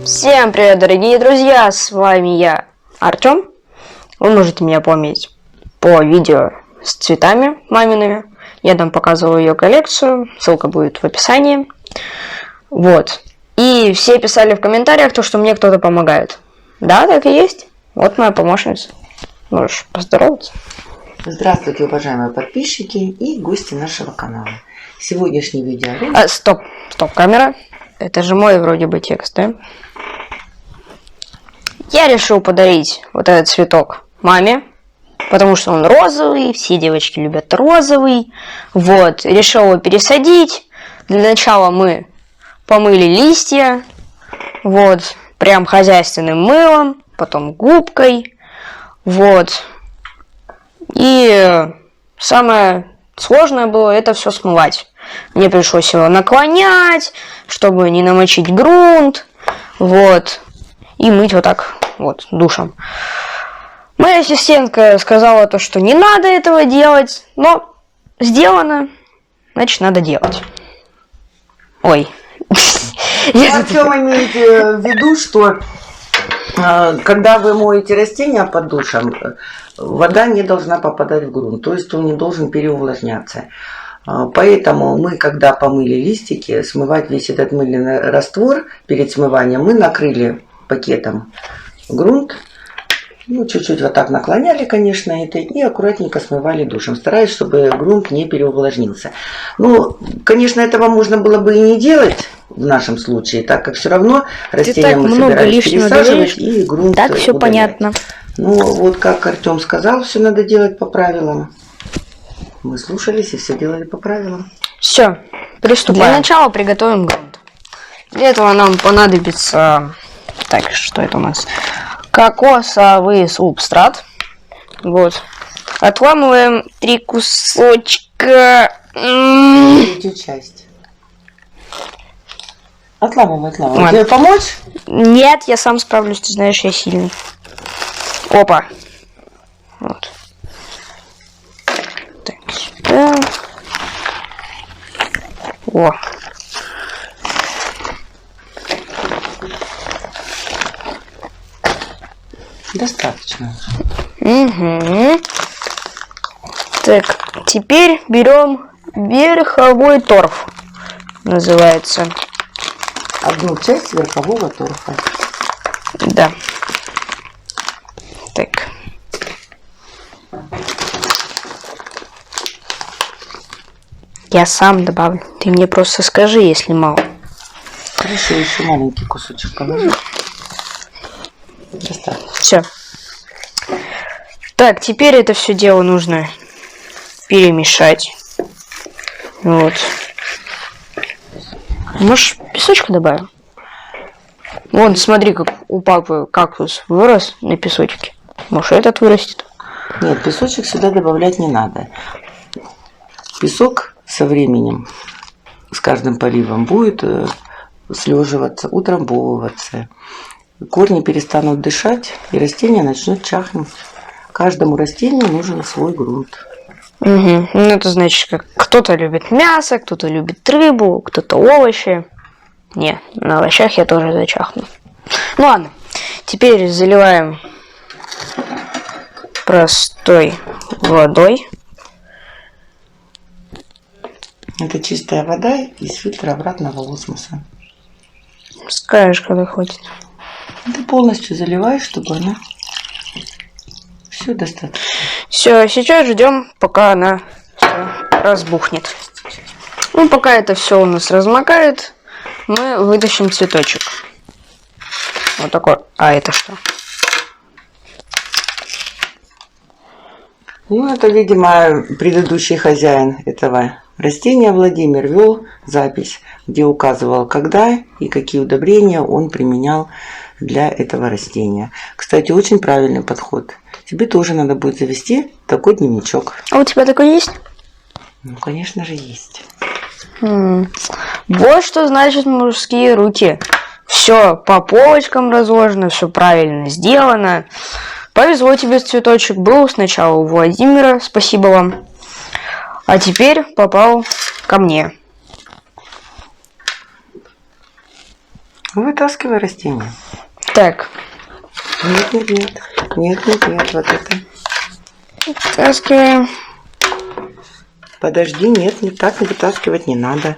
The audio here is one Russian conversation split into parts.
Всем привет, дорогие друзья, с вами я, Артем. Вы можете меня помнить по видео с цветами мамиными. Я там показывал ее коллекцию, ссылка будет в описании. Вот. И все писали в комментариях то, что мне кто-то помогает. Да, так и есть. Вот моя помощница. Можешь поздороваться. Здравствуйте, уважаемые подписчики и гости нашего канала. Сегодняшний видео... Стоп, камера. Это же мой вроде бы текст, да? Я решил подарить вот этот цветок маме, потому что он розовый, все девочки любят розовый. Вот, решил его пересадить. Для начала мы помыли листья, вот, прям хозяйственным мылом, потом губкой, вот. И самое сложное было это все смывать. Мне пришлось его наклонять, чтобы не намочить грунт, вот, и мыть вот так вот душем. Моя ассистентка сказала то, что не надо этого делать, но сделано, значит надо делать. Ой. Артем имеет в виду, что когда вы моете растения под душем, вода не должна попадать в грунт, то есть он не должен переувлажняться. Поэтому мы, когда помыли листики, смывать весь этот мыльный раствор перед смыванием, мы накрыли пакетом грунт, ну, чуть-чуть вот так наклоняли, конечно, это, и аккуратненько смывали душем, стараясь, чтобы грунт не переувлажнился. Ну, конечно, этого можно было бы и не делать в нашем случае, так как все равно растения мы собирались пересаживать и грунт так все удалять. Понятно. Ну, вот как Артем сказал, все надо делать по правилам. Мы слушались и все делали по правилам. Все, приступаем. Для начала приготовим грунт. Для этого нам понадобится... Так, что это у нас? Кокосовый субстрат. Вот. Отламываем 3 кусочка. Третью часть. Отламывай. Тебе помочь? Нет, я сам справлюсь, ты знаешь, я сильный. Опа. Вот. Так, сюда. О. Достаточно. Угу. Так, теперь берем верховой торф. Называется. Одну часть верхового торфа. Да. Так. Я сам добавлю. Ты мне просто скажи, если мало. Хорошо, еще маленький кусочек положи. Достаточно. Все. Так, теперь это все дело нужно перемешать. Вот. Может, песочка добавим? Вон, смотри, как у папы кактус вырос на песочке. Может, этот вырастет? Нет, песочек сюда добавлять не надо. Песок со временем, с каждым поливом, будет слеживаться, утрамбовываться. Корни перестанут дышать, и растение начнет чахнуть. Каждому растению нужен свой грунт. Угу. Ну, это значит, как кто-то любит мясо, кто-то любит рыбу, кто-то овощи. Не, на овощах я тоже зачахну. Ну ладно, теперь заливаем простой водой. Это чистая вода из фильтра обратного осмоса. Скажешь, когда хватит. Ты полностью заливаешь, чтобы она... Все достаточно. Все, сейчас ждем, пока она разбухнет. Ну, пока это все у нас размокает, мы вытащим цветочек. Вот такой. А это что? Ну, это, видимо, предыдущий хозяин этого растения, Владимир, вел запись, где указывал, когда и какие удобрения он применял для этого растения. Кстати, очень правильный подход. Тебе тоже надо будет завести такой дневничок. А у тебя такой есть? Ну, конечно же, есть. Вот что значит мужские руки. Все по полочкам разложено, все правильно сделано. Повезло тебе, цветочек. Был сначала у Владимира, спасибо вам. А теперь попал ко мне. Вытаскивай растение. Так, Нет, нет, нет. Нет, нет, нет. Вот это. вытаскиваем. Подожди, нет, не так вытаскивать не надо.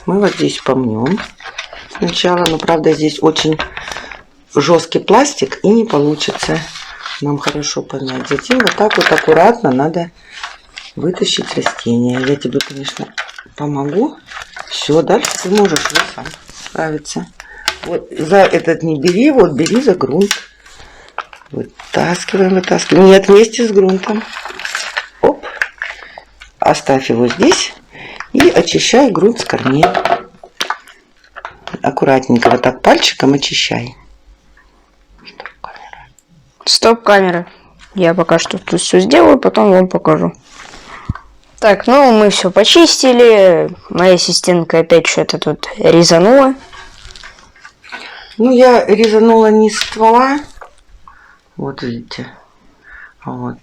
Мы вот здесь помнем сначала. Но, правда, здесь очень жесткий пластик и не получится нам хорошо помять. Затем вот так вот аккуратно надо вытащить растение. Я тебе, конечно, помогу. Все, дальше ты можешь уже сам справиться. Вот за этот не бери, вот бери за грунт. Вытаскиваем, вытаскиваем. Нет, вместе с грунтом. Оп. Оставь его здесь и очищай грунт с корней. Аккуратненько вот так пальчиком очищай. Стоп, камера. Я пока что тут все сделаю, потом вам покажу. Так, ну мы все почистили. Моя ассистентка опять что-то тут резанула. Ну, я резанула не с ствола. Вот видите. Вот.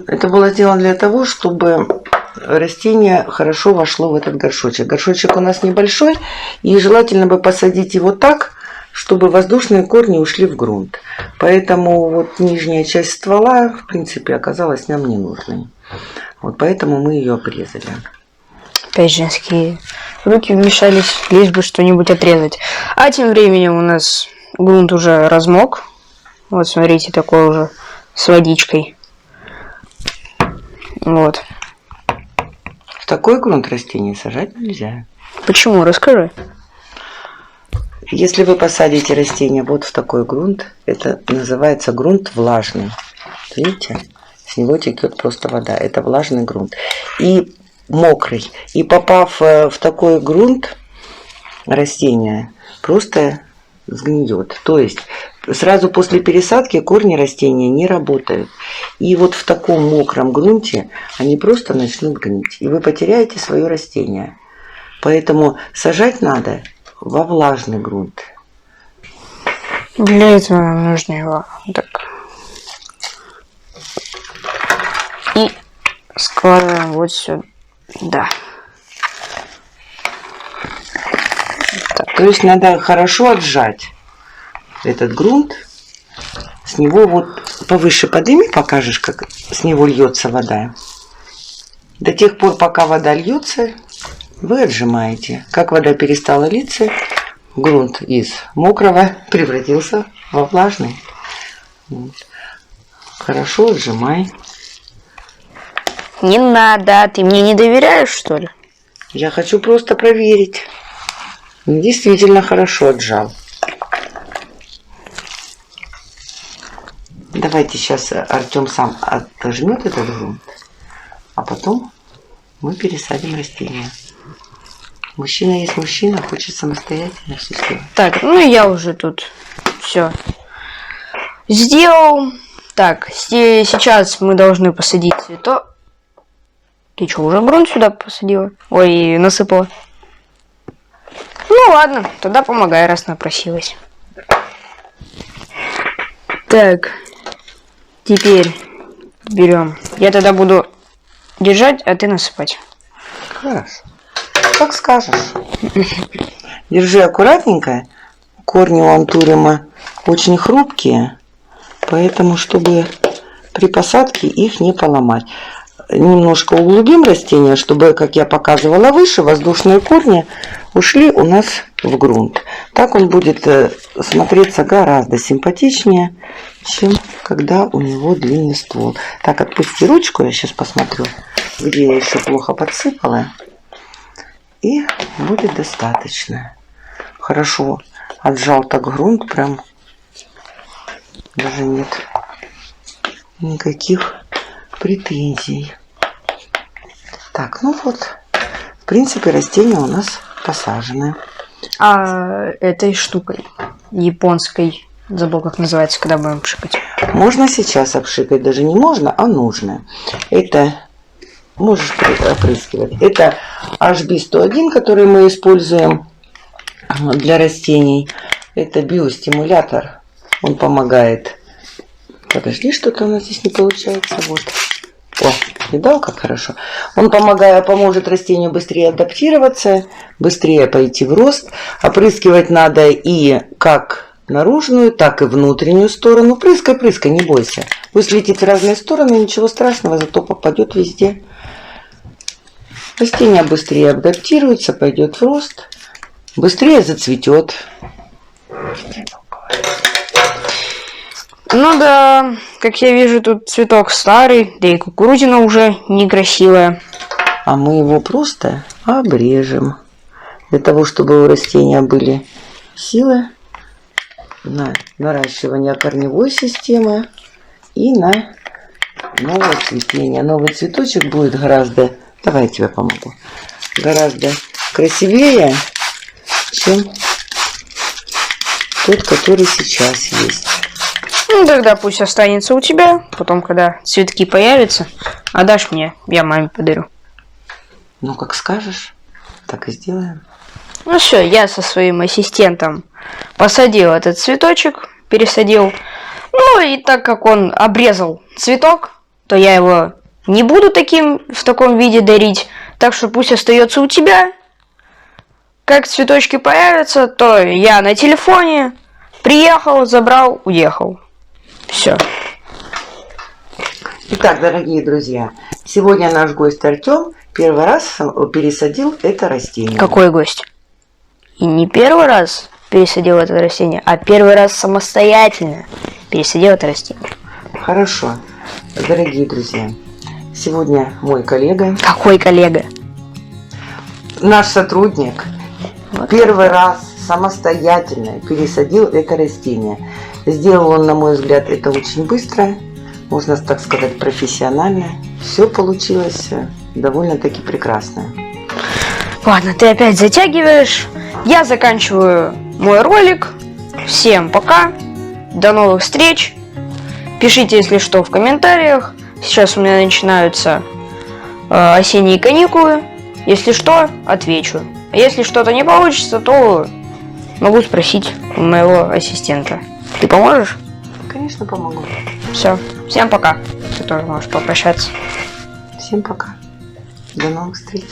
Это было сделано для того, чтобы растение хорошо вошло в этот горшочек. Горшочек у нас небольшой, и желательно бы посадить его так, чтобы воздушные корни ушли в грунт. Поэтому вот нижняя часть ствола, в принципе, оказалась нам ненужной. Вот поэтому мы ее обрезали. Опять женские руки вмешались, лишь бы что-нибудь отрезать. А тем временем у нас грунт уже размок. Вот, смотрите, такой уже с водичкой. Вот. В такой грунт растения сажать нельзя. Почему? Расскажи. Если вы посадите растение вот в такой грунт, это называется грунт влажный. Видите? С него текет просто вода. Это влажный грунт. И мокрый. И попав в такой грунт, растение просто сгниет. То есть сразу после пересадки корни растения не работают. И вот в таком мокром грунте они просто начнут гнить. И вы потеряете свое растение. Поэтому сажать надо во влажный грунт. Для этого нам нужно его так. И складываем вот сюда. Да. То есть надо хорошо отжать этот грунт. С него вот повыше подними, покажешь, как с него льется вода. До тех пор, пока вода льется, вы отжимаете. Как вода перестала литься, грунт из мокрого превратился во влажный. Вот. Хорошо отжимай. Не надо, ты мне не доверяешь, что ли? Я хочу просто проверить. Действительно хорошо отжал. Давайте сейчас Артем сам отожмет этот грунт, а потом мы пересадим растение. Мужчина есть мужчина, хочет самостоятельно все сделать. Так, ну я уже тут все сделал. Так, сейчас мы должны посадить цветок. Ты что, уже грунт сюда посадила? Ой, насыпала. Ну ладно, тогда помогай, раз напросилась. Так, теперь берем. Я тогда буду держать, а ты насыпать. Хорошо. Как скажешь. Держи аккуратненько. Корни у антуриума очень хрупкие, поэтому, чтобы при посадке их не поломать. Немножко углубим растение, чтобы, как я показывала выше, воздушные корни ушли у нас в грунт. Так он будет смотреться гораздо симпатичнее, чем когда у него длинный ствол. Так, отпусти ручку, я сейчас посмотрю, где я еще плохо подсыпала. И будет достаточно. Хорошо отжал так грунт, прям даже нет никаких претензий. Так, ну вот, в принципе, растение у нас посажено. А этой штукой японской, забыл, как называется, когда будем пшикать. Можно сейчас обшикать, даже не можно, а нужно. Это можешь опрыскивать. Это HB101, который мы используем для растений. Это биостимулятор. Он помогает. Подожди, что-то у нас здесь не получается. Вот. О, видал, как хорошо? Он поможет растению быстрее адаптироваться, быстрее пойти в рост. Опрыскивать надо и как наружную, так и внутреннюю сторону. Прыскай, не бойся. Пусть летит в разные стороны, ничего страшного, зато попадет везде. Растение быстрее адаптируется, пойдет в рост, быстрее зацветет. Ну да, как я вижу, тут цветок старый, да и кукурузина уже некрасивая. А мы его просто обрежем. Для того, чтобы у растения были силы на наращивание корневой системы и на новое цветение. Новый цветочек будет гораздо, давай я тебе помогу, гораздо красивее, чем тот, который сейчас есть. Ну тогда пусть останется у тебя, потом, когда цветки появятся, отдашь мне, я маме подарю. Ну, как скажешь, так и сделаем. Ну все, я со своим ассистентом посадил этот цветочек, пересадил. Ну и так как он обрезал цветок, то я его не буду в таком виде дарить. Так что пусть остается у тебя. Как цветочки появятся, то я на телефоне приехал, забрал, уехал. Все. Итак, дорогие друзья, сегодня наш гость Артем первый раз пересадил это растение. Какой гость? И не первый раз пересадил это растение, а первый раз самостоятельно пересадил это растение. Хорошо. Дорогие друзья, сегодня мой коллега. Какой коллега? Наш сотрудник Вот первый раз самостоятельно пересадил это растение. Сделал он, на мой взгляд, это очень быстро, можно так сказать, профессионально. Все получилось довольно-таки прекрасно. Ладно, ты опять затягиваешь. Я заканчиваю мой ролик. Всем пока. До новых встреч. Пишите, если что, в комментариях. Сейчас у меня начинаются осенние каникулы. Если что, отвечу. А если что-то не получится, то могу спросить у моего ассистента. Ты поможешь? Конечно, помогу. Все. Всем пока. Ты тоже можешь попрощаться. Всем пока. До новых встреч.